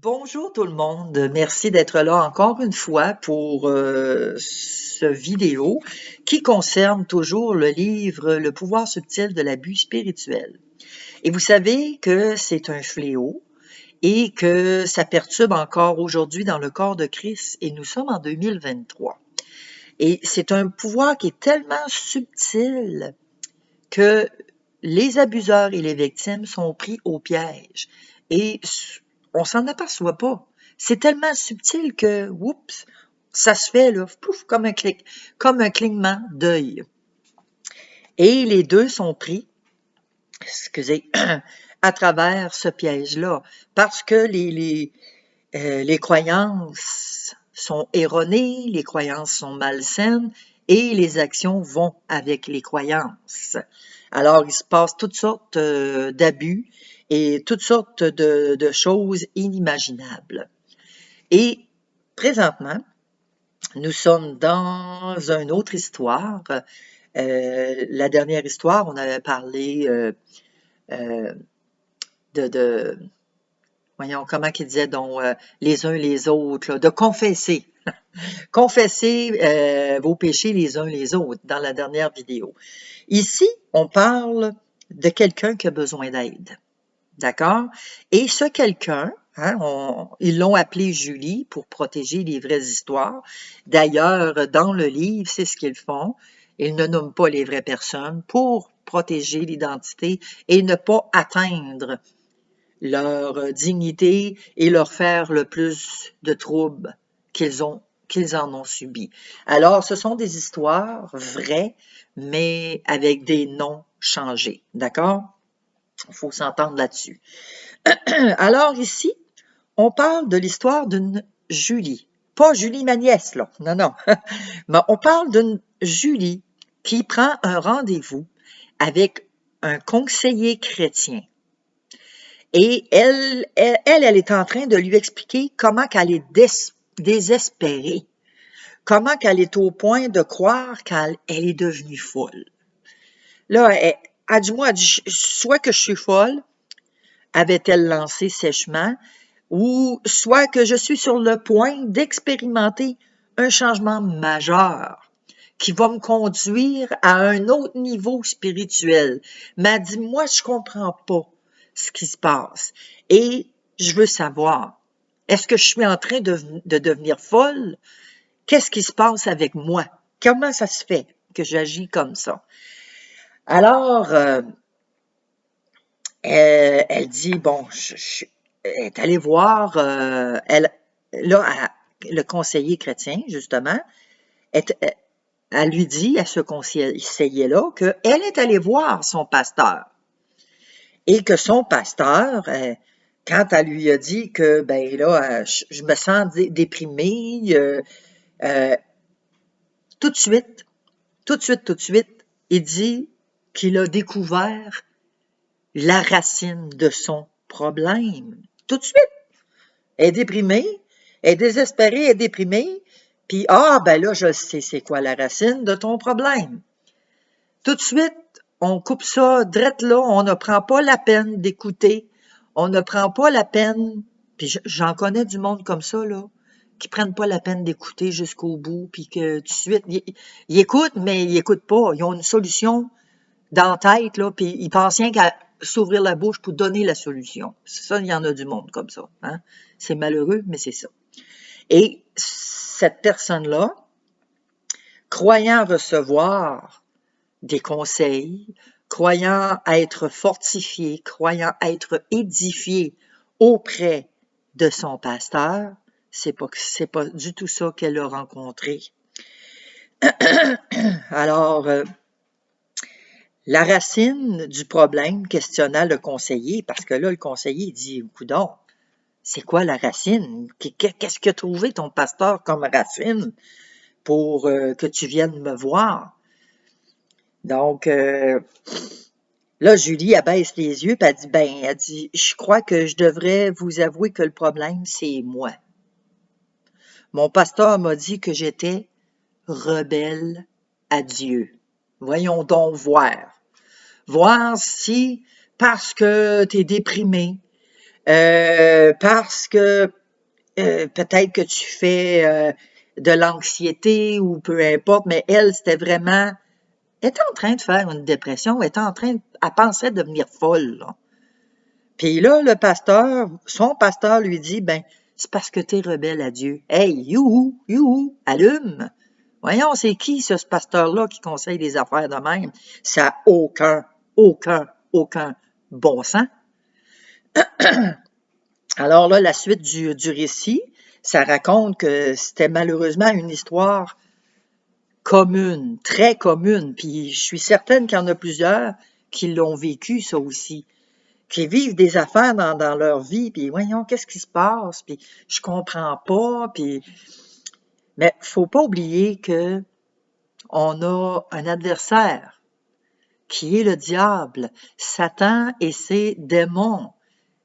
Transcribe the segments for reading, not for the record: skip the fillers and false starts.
Bonjour tout le monde, merci d'être là encore une fois pour ce vidéo qui concerne toujours le livre Le pouvoir subtil de l'abus spirituel. Et vous savez que c'est un fléau et que ça perturbe encore aujourd'hui dans le corps de Christ et nous sommes en 2023. Et c'est un pouvoir qui est tellement subtil que les abuseurs et les victimes sont pris au piège et on s'en aperçoit pas. C'est tellement subtil que, oups, ça se fait là, pouf, comme un clic, comme un clignement d'œil. Et les deux sont pris, excusez, à travers ce piège-là, parce que les croyances sont erronées, les croyances sont malsaines et les actions vont avec les croyances. Alors, il se passe toutes sortes d'abus et toutes sortes de choses inimaginables. Et présentement, nous sommes dans une autre histoire. La dernière histoire, on avait parlé euh, de voyons, comment qu'il disait donc, les uns les autres, là, de confesser. Confesser vos péchés les uns les autres dans la dernière vidéo. Ici, on parle de quelqu'un qui a besoin d'aide. D'accord? Et ce quelqu'un, hein, ils l'ont appelé Julie pour protéger les vraies histoires. D'ailleurs, dans le livre, c'est ce qu'ils font. Ils ne nomment pas les vraies personnes pour protéger l'identité et ne pas atteindre leur dignité et leur faire le plus de troubles qu'ils en ont subi. Alors, ce sont des histoires vraies, mais avec des noms changés. D'accord? Il faut s'entendre là-dessus. Alors ici, on parle de l'histoire d'une Julie. Pas Julie ma nièce, là. Non, non. Mais on parle d'une Julie qui prend un rendez-vous avec un conseiller chrétien. Et elle est en train de lui expliquer comment qu'elle est désespérée, comment qu'elle est au point de croire qu'elle est devenue folle. Là, elle dit, moi, soit que je suis folle, avait-elle lancé sèchement, ou soit que je suis sur le point d'expérimenter un changement majeur qui va me conduire à un autre niveau spirituel. Mais elle dit, moi, je comprends pas ce qui se passe. Et je veux savoir, est-ce que je suis en train de devenir folle? Qu'est-ce qui se passe avec moi? Comment ça se fait que j'agis comme ça? Alors, elle dit, bon, elle est allée voir, le conseiller chrétien, justement, elle lui dit à ce conseiller-là qu'elle est allée voir son pasteur et que son pasteur, quand elle lui a dit que, ben là, je me sens déprimée, euh, tout de suite, tout de suite, il dit qu'il a découvert la racine de son problème. Tout de suite. Elle est déprimée, elle est désespérée, elle est déprimée, puis ben là, je sais c'est quoi la racine de ton problème. Tout de suite, on coupe ça drette là, on ne prend pas la peine d'écouter, on ne prend pas la peine, puis j'en connais du monde comme ça, là, qui prennent pas la peine d'écouter jusqu'au bout, puis que tout de suite, ils écoutent, mais ils écoutent pas. Ils ont une solution dans la tête, là, puis ils pensent rien qu'à s'ouvrir la bouche pour donner la solution. Ça, il y en a du monde comme ça. Hein? C'est malheureux, mais c'est ça. Et cette personne-là, croyant recevoir des conseils, croyant être fortifiée, croyant être édifiée auprès de son pasteur, c'est pas du tout ça qu'elle a rencontré. Alors, la racine du problème, questionna le conseiller, parce que là, le conseiller dit, coudonc, c'est quoi la racine? Qu'est-ce que trouvé ton pasteur comme racine pour que tu viennes me voir? Donc, là, Julie abaisse les yeux, puis elle dit, je crois que je devrais vous avouer que le problème, c'est moi. Mon pasteur m'a dit que j'étais rebelle à Dieu. Voyons donc voir. Voir si, parce que tu es déprimé, parce que peut-être que tu fais de l'anxiété ou peu importe, mais elle, c'était vraiment, elle était en train de faire une dépression, elle pensait devenir folle, là. Puis là, son pasteur lui dit, ben, c'est parce que t'es rebelle à Dieu. Hey, youhou, youhou, allume! Voyons, c'est qui ce pasteur-là qui conseille des affaires de même? Ça n'a aucun bon sens. Alors là, la suite du récit, ça raconte que c'était malheureusement une histoire commune, très commune. Puis je suis certaine qu'il y en a plusieurs qui l'ont vécu, ça aussi, qui vivent des affaires dans leur vie, puis voyons, qu'est-ce qui se passe, puis je comprends pas, puis... Mais faut pas oublier que on a un adversaire qui est le diable, Satan et ses démons.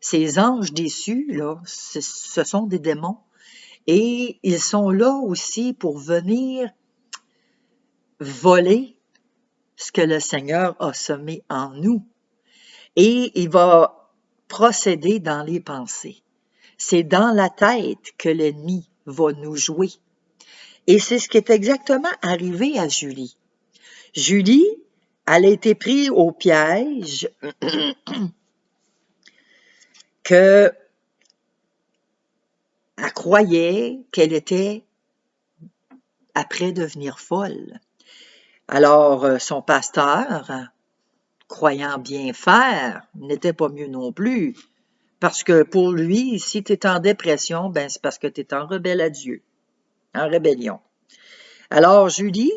Ces anges déçus, là, ce sont des démons. Et ils sont là aussi pour venir voler ce que le Seigneur a semé en nous. Et il va procéder dans les pensées. C'est dans la tête que l'ennemi va nous jouer. Et c'est ce qui est exactement arrivé à Julie. Julie, elle a été prise au piège que elle croyait qu'elle était après devenir folle. Alors, son pasteur, croyant bien faire, n'était pas mieux non plus. Parce que pour lui, si tu es en dépression, ben c'est parce que tu es en rebelle à Dieu, en rébellion. Alors, Julie,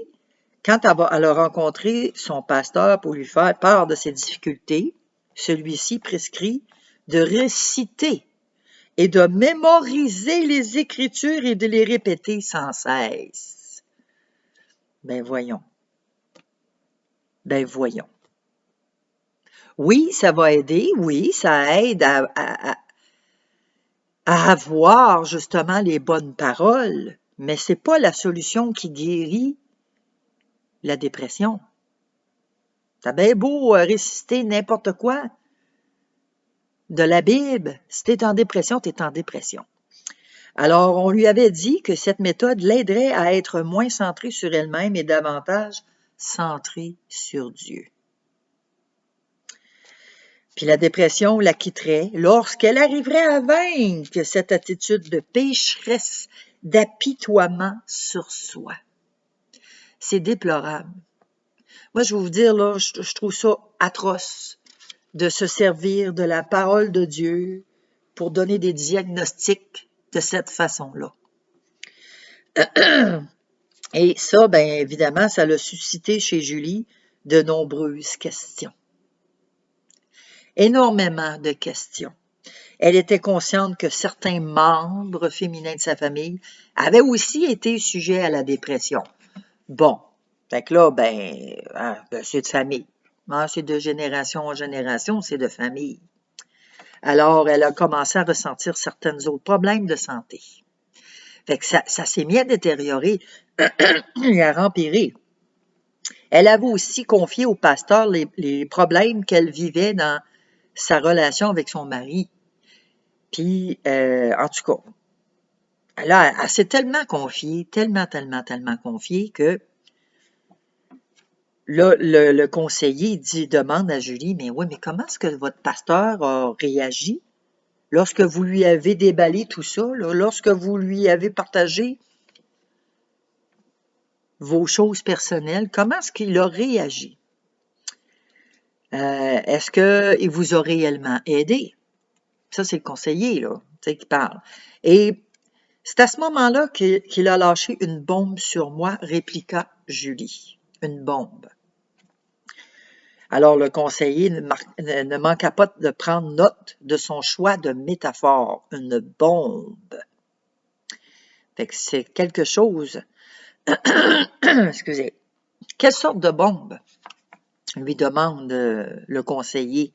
quand elle a rencontré son pasteur pour lui faire part de ses difficultés, celui-ci prescrit de réciter et de mémoriser les Écritures et de les répéter sans cesse. Ben voyons. Ben voyons. Oui, ça va aider, oui, ça aide à avoir justement les bonnes paroles, mais c'est pas la solution qui guérit la dépression. T'as bien beau réciter n'importe quoi de la Bible, si t'es en dépression, t'es en dépression. Alors, on lui avait dit que cette méthode l'aiderait à être moins centrée sur elle-même et davantage centrée sur Dieu. Puis la dépression la quitterait lorsqu'elle arriverait à vaincre cette attitude de pécheresse, d'apitoiement sur soi. C'est déplorable. Moi, je vais vous dire, là, je trouve ça atroce de se servir de la parole de Dieu pour donner des diagnostics de cette façon-là. Et ça, bien évidemment, ça l'a suscité chez Julie de nombreuses questions. Énormément de questions. Elle était consciente que certains membres féminins de sa famille avaient aussi été sujets à la dépression. Bon, fait que là, c'est de famille. C'est de génération en génération, c'est de famille. Alors, elle a commencé à ressentir certains autres problèmes de santé. Fait que ça s'est mis à détériorer et à empirer. Elle avait aussi confié au pasteur les problèmes qu'elle vivait dans sa relation avec son mari. Puis, en tout cas, là, elle s'est tellement confiée, tellement confiée que là, le conseiller demande à Julie, mais oui, mais comment est-ce que votre pasteur a réagi lorsque vous lui avez déballé tout ça, là, lorsque vous lui avez partagé vos choses personnelles, comment est-ce qu'il a réagi? Est-ce qu'il vous a réellement aidé? Ça, c'est le conseiller, là, tu sais, qui parle. Et c'est à ce moment-là qu'il a lâché une bombe sur moi, répliqua Julie. Une bombe. Alors, le conseiller ne manqua pas de prendre note de son choix de métaphore. Une bombe. Fait que c'est quelque chose. Excusez. Quelle sorte de bombe? Lui demande le conseiller.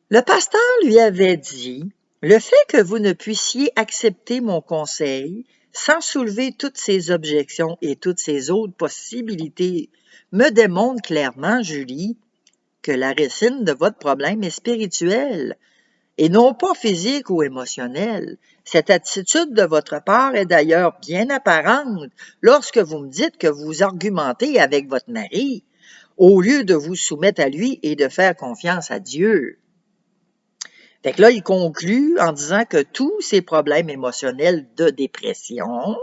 Le pasteur lui avait dit, le fait que vous ne puissiez accepter mon conseil sans soulever toutes ces objections et toutes ces autres possibilités me démontre clairement, Julie, que la racine de votre problème est spirituelle et non pas physique ou émotionnelle. Cette attitude de votre part est d'ailleurs bien apparente lorsque vous me dites que vous argumentez avec votre mari, au lieu de vous soumettre à lui et de faire confiance à Dieu. Fait que là, il conclut en disant que tous ces problèmes émotionnels de dépression,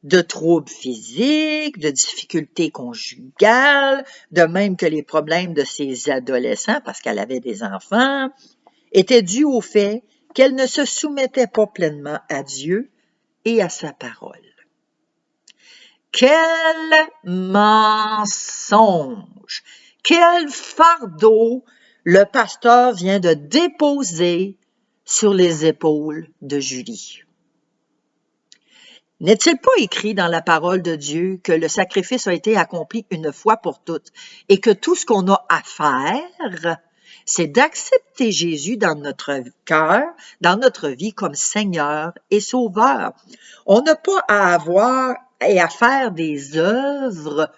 de troubles physiques, de difficultés conjugales, de même que les problèmes de ses adolescents, parce qu'elle avait des enfants, étaient dus au fait qu'elle ne se soumettait pas pleinement à Dieu et à sa parole. Quel mensonge! Quel fardeau le pasteur vient de déposer sur les épaules de Julie. N'est-il pas écrit dans la parole de Dieu que le sacrifice a été accompli une fois pour toutes et que tout ce qu'on a à faire, c'est d'accepter Jésus dans notre cœur, dans notre vie comme Seigneur et Sauveur. On n'a pas à avoir et à faire des œuvres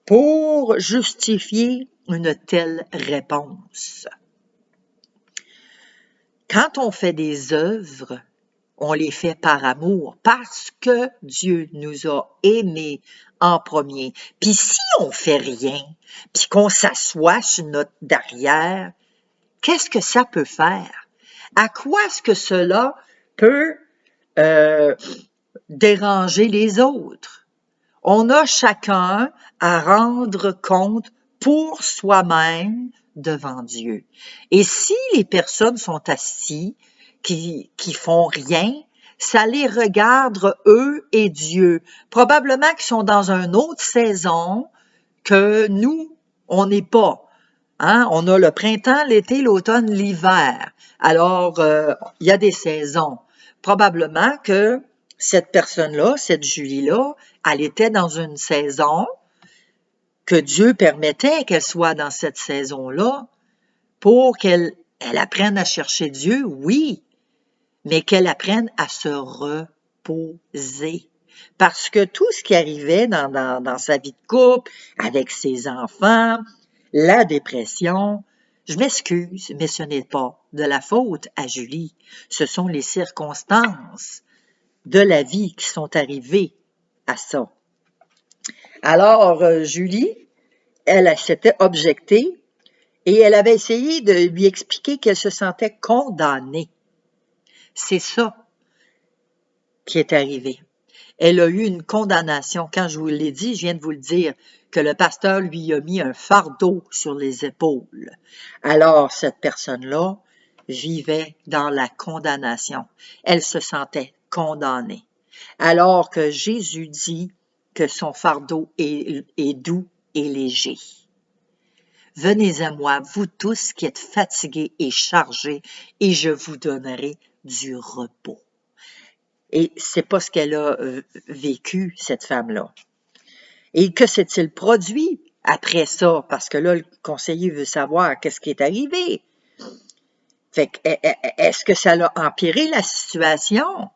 pour justifier une telle réponse. Quand on fait des œuvres, on les fait par amour, parce que Dieu nous a aimés en premier. Puis si on fait rien, puis qu'on s'assoit sur notre derrière, qu'est-ce que ça peut faire? À quoi est-ce que cela peut déranger les autres? On a chacun à rendre compte pour soi-même devant Dieu. Et si les personnes sont assises, qui font rien, ça les regarde eux et Dieu. Probablement qu'ils sont dans une autre saison que nous, on n'est pas. Hein? On a le printemps, l'été, l'automne, l'hiver. Alors, il y a des saisons. Probablement que cette personne-là, cette Julie-là, elle était dans une saison que Dieu permettait qu'elle soit dans cette saison-là pour qu'elle apprenne à chercher Dieu, oui, mais qu'elle apprenne à se reposer. Parce que tout ce qui arrivait dans sa vie de couple, avec ses enfants, la dépression, je m'excuse, mais ce n'est pas de la faute à Julie. Ce sont les circonstances de la vie qui sont arrivées à ça. Alors, Julie, elle s'était objectée et elle avait essayé de lui expliquer qu'elle se sentait condamnée. C'est ça qui est arrivé. Elle a eu une condamnation. Quand je vous l'ai dit, je viens de vous le dire, que le pasteur lui a mis un fardeau sur les épaules. Alors, cette personne-là vivait dans la condamnation. Elle se sentait condamnée. Alors que Jésus dit que son fardeau est doux et léger. Venez à moi, vous tous qui êtes fatigués et chargés, et je vous donnerai du repos. Et c'est pas ce qu'elle a vécu, cette femme-là. Et que s'est-il produit après ça? Parce que là, le conseiller veut savoir qu'est-ce qui est arrivé. Fait que, est-ce que ça l'a empiré la situation?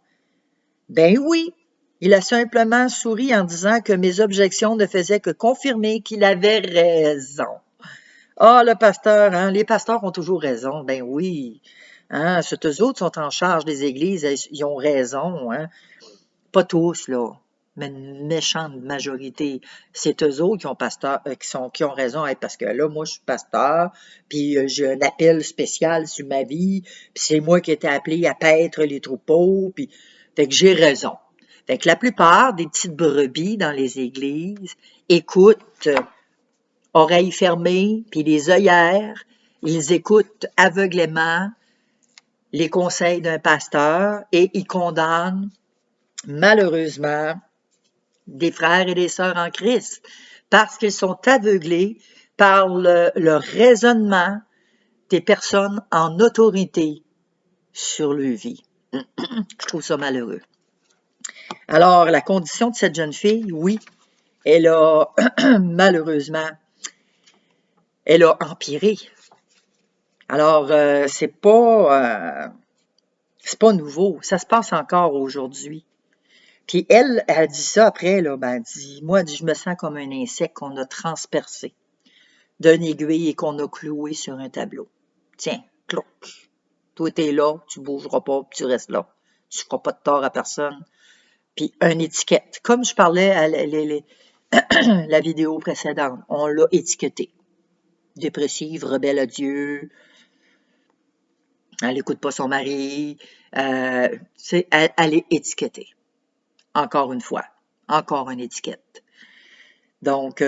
Ben oui. Il a simplement souri en disant que mes objections ne faisaient que confirmer qu'il avait raison. Ah, le pasteur, hein, les pasteurs ont toujours raison. Ben oui. Hein, eux autres sont en charge des églises, ils ont raison. Hein. Pas tous, là, mais une méchante majorité. C'est eux autres qui ont raison. Hein, parce que là, moi, je suis pasteur, puis j'ai un appel spécial sur ma vie, puis c'est moi qui ai été appelé à paître les troupeaux, puis fait que j'ai raison. Fait que la plupart des petites brebis dans les églises écoutent oreilles fermées, puis les œillères, ils écoutent aveuglément les conseils d'un pasteur et ils condamnent malheureusement des frères et des sœurs en Christ parce qu'ils sont aveuglés par le raisonnement des personnes en autorité sur leur vie. Je trouve ça malheureux. Alors, la condition de cette jeune fille, oui, elle a malheureusement, elle a empiré. Alors, c'est pas nouveau. Ça se passe encore aujourd'hui. Puis elle dit ça après, là, ben, elle dit, moi, je me sens comme un insecte qu'on a transpercé d'une aiguille et qu'on a cloué sur un tableau. Tiens, clouc. Toi, t'es là, tu bougeras pas, puis tu restes là. Tu feras pas de tort à personne. Puis, une étiquette. Comme je parlais à la vidéo précédente, on l'a étiqueté. Dépressive, rebelle à Dieu, elle n'écoute pas son mari, elle est étiquetée. Encore une fois, encore une étiquette. Donc,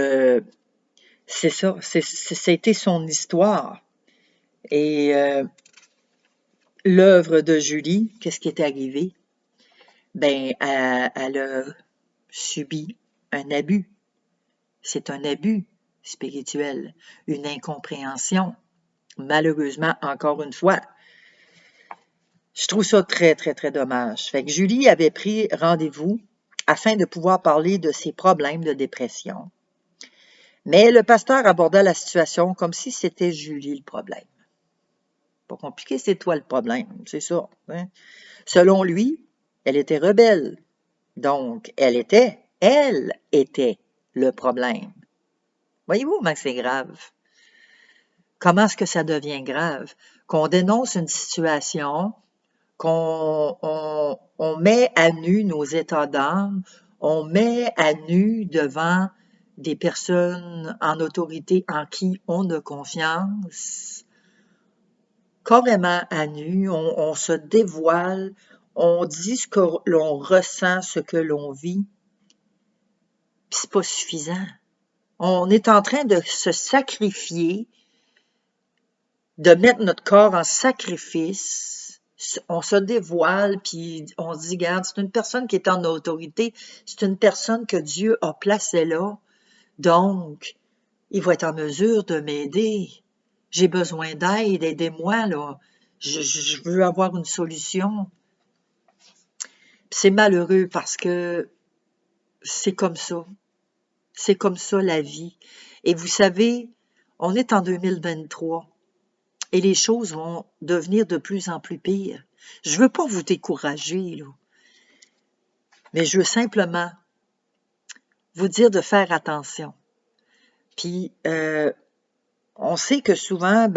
c'est ça, c'était son histoire. Et l'œuvre de Julie, qu'est-ce qui est arrivé? Ben, elle a subi un abus. C'est un abus spirituel, une incompréhension. Malheureusement, encore une fois, je trouve ça très, très, très dommage. Fait que Julie avait pris rendez-vous afin de pouvoir parler de ses problèmes de dépression. Mais le pasteur aborda la situation comme si c'était Julie le problème. Pas compliqué, c'est toi le problème, c'est ça. Hein? Selon lui, elle était rebelle. Donc, elle était le problème. Voyez-vous comment c'est grave? Comment est-ce que ça devient grave? Qu'on dénonce une situation, qu'on met à nu nos états d'âme, on met à nu devant des personnes en autorité en qui on a confiance, carrément à nu, on se dévoile, on dit ce que l'on ressent, ce que l'on vit, puis c'est pas suffisant. On est en train de se sacrifier, de mettre notre corps en sacrifice, on se dévoile, puis on se dit, regarde, c'est une personne qui est en autorité, c'est une personne que Dieu a placée là, donc il va être en mesure de m'aider. J'ai besoin d'aide, aidez-moi, là. Je veux avoir une solution. C'est malheureux parce que c'est comme ça. C'est comme ça la vie. Et vous savez, on est en 2023 et les choses vont devenir de plus en plus pires. Je veux pas vous décourager, là, mais je veux simplement vous dire de faire attention. Puis, on sait que souvent,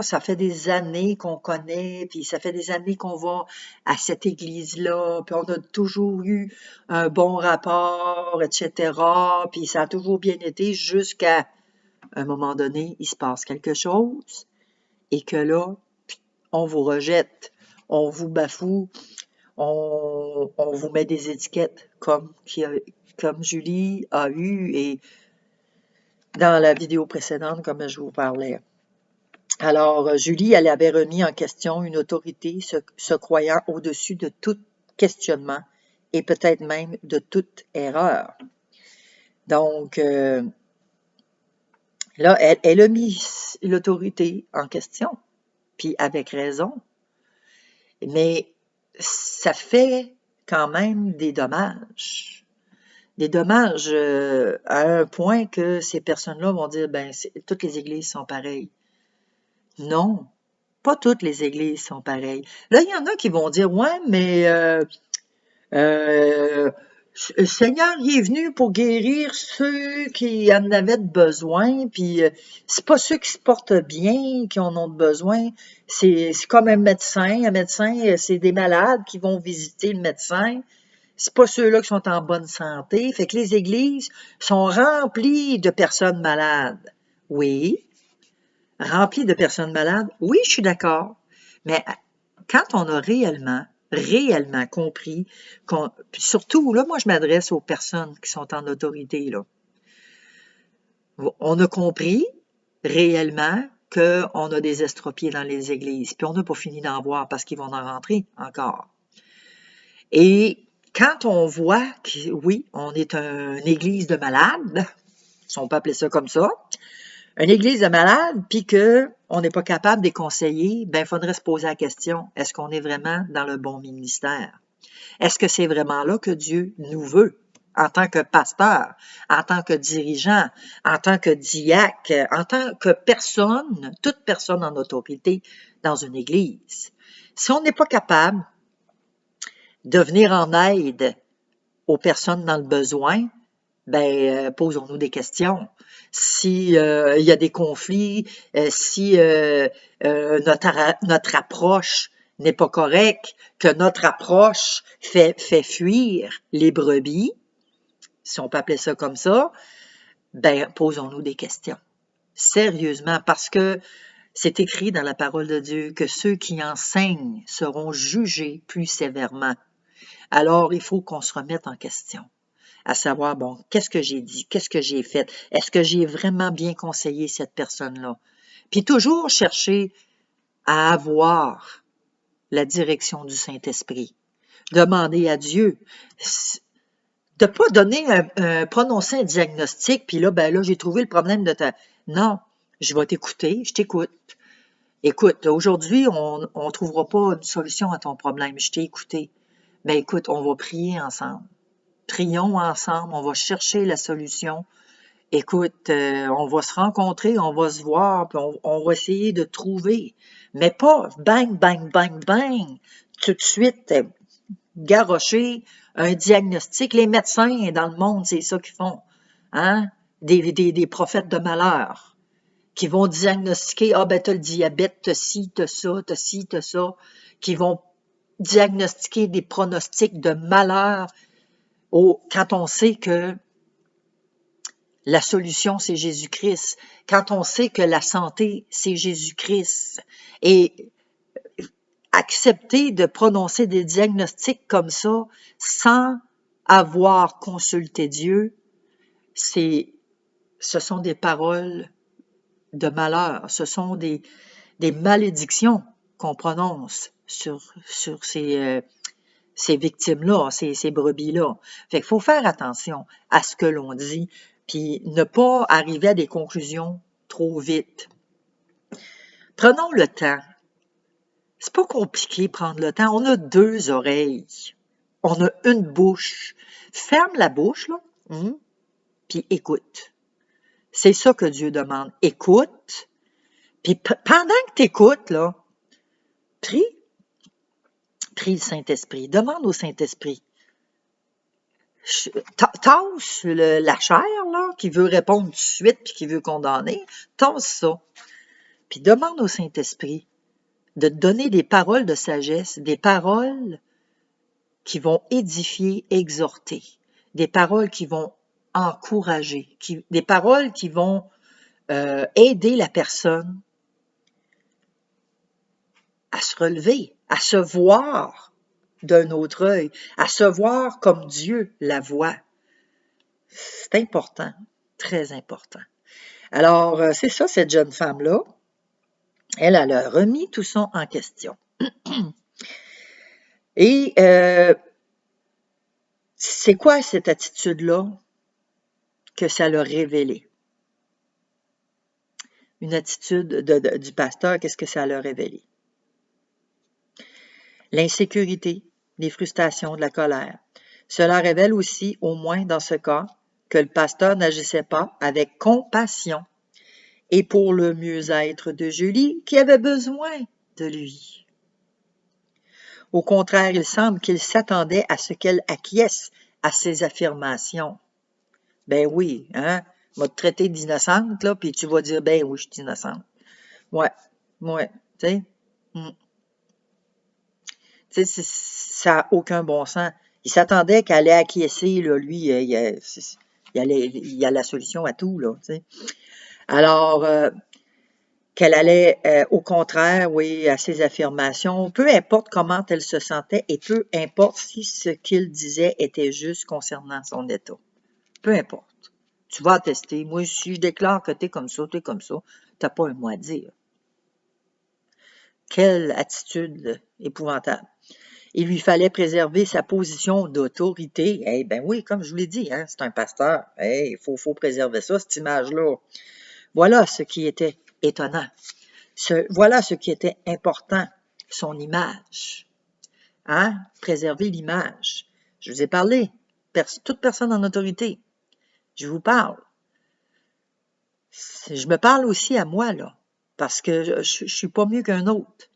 ça fait des années qu'on connaît, puis ça fait des années qu'on va à cette église-là, puis on a toujours eu un bon rapport, etc., puis ça a toujours bien été jusqu'à un moment donné, il se passe quelque chose, et que là, on vous rejette, on vous bafoue, on vous met des étiquettes comme Julie a eu, et dans la vidéo précédente, comme je vous parlais. Alors, Julie, elle avait remis en question une autorité se croyant au-dessus de tout questionnement et peut-être même de toute erreur. Donc, là, elle a mis l'autorité en question, puis avec raison. Mais ça fait quand même des dommages. Des dommages à un point que ces personnes-là vont dire, toutes les églises sont pareilles. Non, pas toutes les églises sont pareilles. Là, il y en a qui vont dire, ouais, mais le Seigneur il est venu pour guérir ceux qui en avaient besoin, puis c'est pas ceux qui se portent bien qui en ont besoin. C'est comme un médecin. Un médecin, c'est des malades qui vont visiter le médecin. C'est pas ceux-là qui sont en bonne santé. Fait que les églises sont remplies de personnes malades. Oui, rempli de personnes malades, oui, je suis d'accord. Mais quand on a réellement compris, puis surtout, là, moi, je m'adresse aux personnes qui sont en autorité, là. On a compris réellement qu'on a des estropiés dans les églises, puis on n'a pas fini d'en voir parce qu'ils vont en rentrer encore. Et quand on voit que, oui, on est une église de malades, si on peut appeler ça comme ça, une église de malades, puis qu'on n'est pas capable de les conseiller, il faudrait se poser la question, est-ce qu'on est vraiment dans le bon ministère? Est-ce que c'est vraiment là que Dieu nous veut, en tant que pasteur, en tant que dirigeant, en tant que diacre, en tant que personne, toute personne en autorité dans une église? Si on n'est pas capable de venir en aide aux personnes dans le besoin, posons-nous des questions. Si il y a des conflits, si notre approche n'est pas correcte, que notre approche fait fuir les brebis, si on peut appeler ça comme ça, posons-nous des questions. Sérieusement, parce que c'est écrit dans la parole de Dieu que ceux qui enseignent seront jugés plus sévèrement. Alors, il faut qu'on se remette en question, à savoir, bon, qu'est-ce que j'ai dit, qu'est-ce que j'ai fait, est-ce que j'ai vraiment bien conseillé cette personne-là? Puis toujours chercher à avoir la direction du Saint-Esprit. Demander à Dieu de pas donner prononcer un diagnostic, puis là, j'ai trouvé le problème de ta... Non, je vais t'écouter, je t'écoute. Écoute, aujourd'hui, on ne trouvera pas une solution à ton problème, je t'ai écouté. Écoute, on va prier ensemble. Prions ensemble, on va chercher la solution. Écoute, on va se rencontrer, on va se voir, puis on va essayer de trouver. Mais pas bang, bang, bang, bang, tout de suite garrocher un diagnostic. Les médecins dans le monde, c'est ça qu'ils font. Hein? Des prophètes de malheur qui vont diagnostiquer, t'as le diabète, t'as ci, t'as ça, t'as ci, t'as ça, qui vont diagnostiquer des pronostics de malheur quand on sait que la solution, c'est Jésus-Christ. Quand on sait que la santé, c'est Jésus-Christ. Et accepter de prononcer des diagnostics comme ça sans avoir consulté Dieu, ce sont des paroles de malheur. Ce sont des malédictions qu'on prononce sur ces victimes-là, ces brebis-là. Fait qu'il faut faire attention à ce que l'on dit, puis ne pas arriver à des conclusions trop vite. Prenons le temps. C'est pas compliqué prendre le temps. On a 2 oreilles. On a une bouche. Ferme la bouche, là, puis écoute. C'est ça que Dieu demande. Écoute. Puis pendant que tu écoutes, là, prie le Saint-Esprit. Demande au Saint-Esprit. Tasse la chair, là, qui veut répondre tout de suite puis qui veut condamner. Tasse ça. Puis demande au Saint-Esprit de te donner des paroles de sagesse, des paroles qui vont édifier, exhorter, des paroles qui vont encourager, des paroles qui vont aider la personne à se relever, à se voir d'un autre œil, à se voir comme Dieu la voit. C'est important, très important. Alors, c'est ça, cette jeune femme-là. Elle a remis tout ça en question. Et c'est quoi cette attitude-là que ça l'a révélé? Une attitude du pasteur, qu'est-ce que ça l'a révélé? L'insécurité, les frustrations, de la colère. Cela révèle aussi, au moins dans ce cas, que le pasteur n'agissait pas avec compassion et pour le mieux-être de Julie qui avait besoin de lui. Au contraire, il semble qu'il s'attendait à ce qu'elle acquiesce à ses affirmations. Ben oui, hein? M'a traité d'innocente, là, puis tu vas dire, ben oui, je suis innocente. Ouais, tu sais. Tu sais, ça n'a aucun bon sens. Il s'attendait qu'elle allait acquiescer, là, lui, il a la solution à tout, là, tu sais. Alors, qu'elle allait, au contraire, oui, à ses affirmations, peu importe comment elle se sentait et peu importe si ce qu'il disait était juste concernant son état. Peu importe. Tu vas attester. Moi, si je déclare que t'es comme ça, t'as pas un mot à dire. Quelle attitude épouvantable. Il lui fallait préserver sa position d'autorité. Eh ben oui, comme je vous l'ai dit, hein, c'est un pasteur. Il faut préserver ça, cette image-là. Voilà ce qui était étonnant. Voilà ce qui était important, son image. Hein? Préserver l'image. Je vous ai parlé. Toute personne en autorité. Je vous parle. Je me parle aussi à moi, là, parce que je suis pas mieux qu'un autre.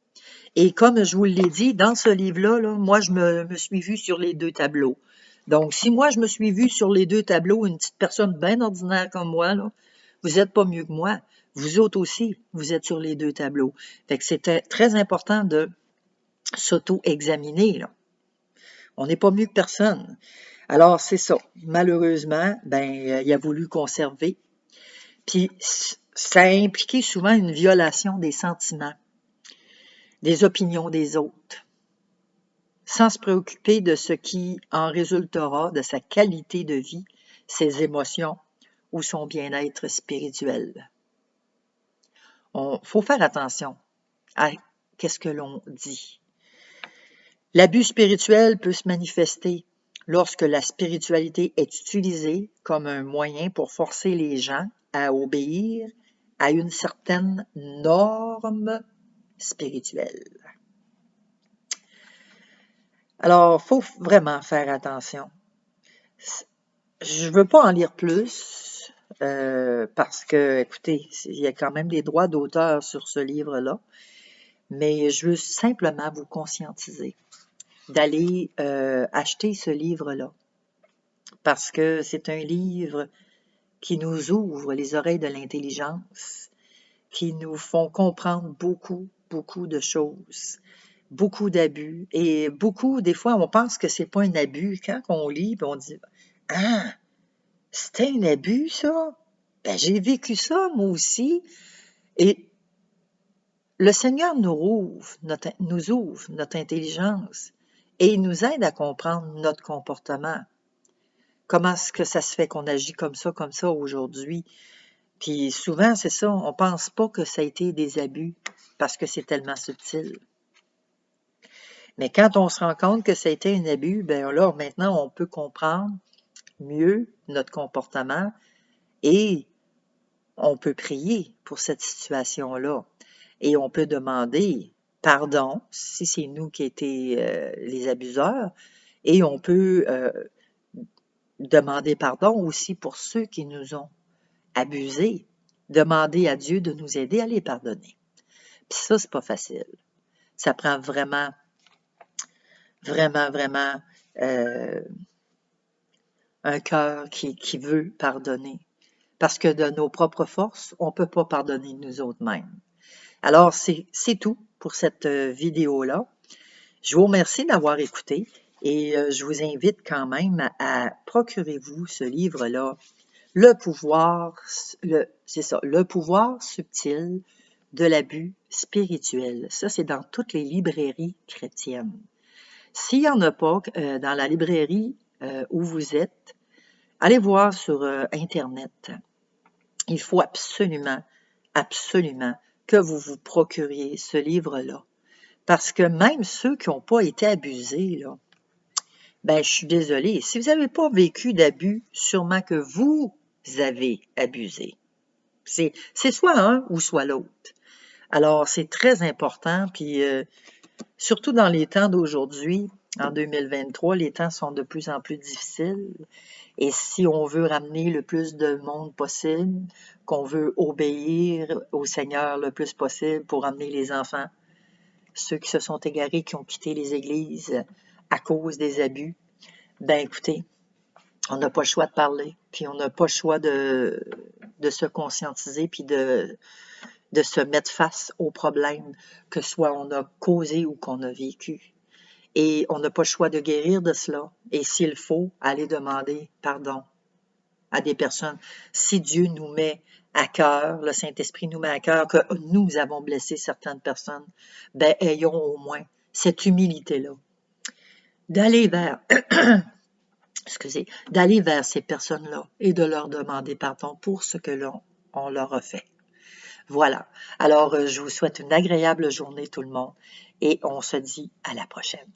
Et comme je vous l'ai dit, dans ce livre-là, moi, je me suis vue sur les 2 tableaux. Donc, si moi, je me suis vue sur les deux tableaux, une petite personne bien ordinaire comme moi, là, vous n'êtes pas mieux que moi. Vous autres aussi, vous êtes sur les deux tableaux. Fait que c'était très important de s'auto-examiner, là. On n'est pas mieux que personne. Alors, c'est ça. Malheureusement, il a voulu conserver. Puis, ça a impliqué souvent une violation des sentiments, des opinions des autres, sans se préoccuper de ce qui en résultera de sa qualité de vie, ses émotions ou son bien-être spirituel. Faut faire attention à qu'est-ce que l'on dit. L'abus spirituel peut se manifester lorsque la spiritualité est utilisée comme un moyen pour forcer les gens à obéir à une certaine norme spirituelle. Alors, il faut vraiment faire attention. Je ne veux pas en lire plus parce que, écoutez, il y a quand même des droits d'auteur sur ce livre-là, mais je veux simplement vous conscientiser d'aller acheter ce livre-là parce que c'est un livre qui nous ouvre les oreilles de l'intelligence, qui nous font comprendre beaucoup de choses, beaucoup d'abus et beaucoup, des fois, on pense que c'est pas un abus. Quand on lit, on dit « Ah, c'était un abus, ça? Ben, j'ai vécu ça, moi aussi. » Et le Seigneur nous ouvre notre intelligence et il nous aide à comprendre notre comportement. Comment est-ce que ça se fait qu'on agit comme ça aujourd'hui? Puis souvent, c'est ça, on pense pas que ça a été des abus parce que c'est tellement subtil. Mais quand on se rend compte que ça a été un abus, ben là, maintenant, on peut comprendre mieux notre comportement et on peut prier pour cette situation-là. Et on peut demander pardon si c'est nous qui étions les abuseurs. Et on peut demander pardon aussi pour ceux qui nous ont abusés. Demander à Dieu de nous aider à les pardonner. Puis ça, c'est pas facile. Ça prend vraiment un cœur qui veut pardonner. Parce que de nos propres forces, on ne peut pas pardonner nous autres-mêmes. Alors, c'est tout pour cette vidéo-là. Je vous remercie d'avoir écouté et je vous invite quand même à procurer-vous ce livre-là, Le pouvoir subtil de l'abus spirituel. Ça, c'est dans toutes les librairies chrétiennes. S'il n'y en a pas dans la librairie où vous êtes, allez voir sur Internet. Il faut absolument que vous vous procuriez ce livre-là. Parce que même ceux qui n'ont pas été abusés, là, ben, je suis désolée. Si vous n'avez pas vécu d'abus, sûrement que vous avez abusé. C'est soit un ou soit l'autre. Alors, c'est très important, puis surtout dans les temps d'aujourd'hui, en 2023, les temps sont de plus en plus difficiles. Et si on veut ramener le plus de monde possible, qu'on veut obéir au Seigneur le plus possible pour amener les enfants, ceux qui se sont égarés, qui ont quitté les églises à cause des abus, ben écoutez, on n'a pas le choix de parler, puis on n'a pas le choix de se conscientiser, puis de se mettre face aux problèmes que soit on a causé ou qu'on a vécu. Et on n'a pas le choix de guérir de cela. Et s'il faut, aller demander pardon à des personnes. Si Dieu nous met à cœur, le Saint-Esprit nous met à cœur que nous avons blessé certaines personnes, ben ayons au moins cette humilité-là d'aller vers, d'aller vers ces personnes-là et de leur demander pardon pour ce que on leur a fait. Voilà. Alors, je vous souhaite une agréable journée tout le monde et on se dit à la prochaine.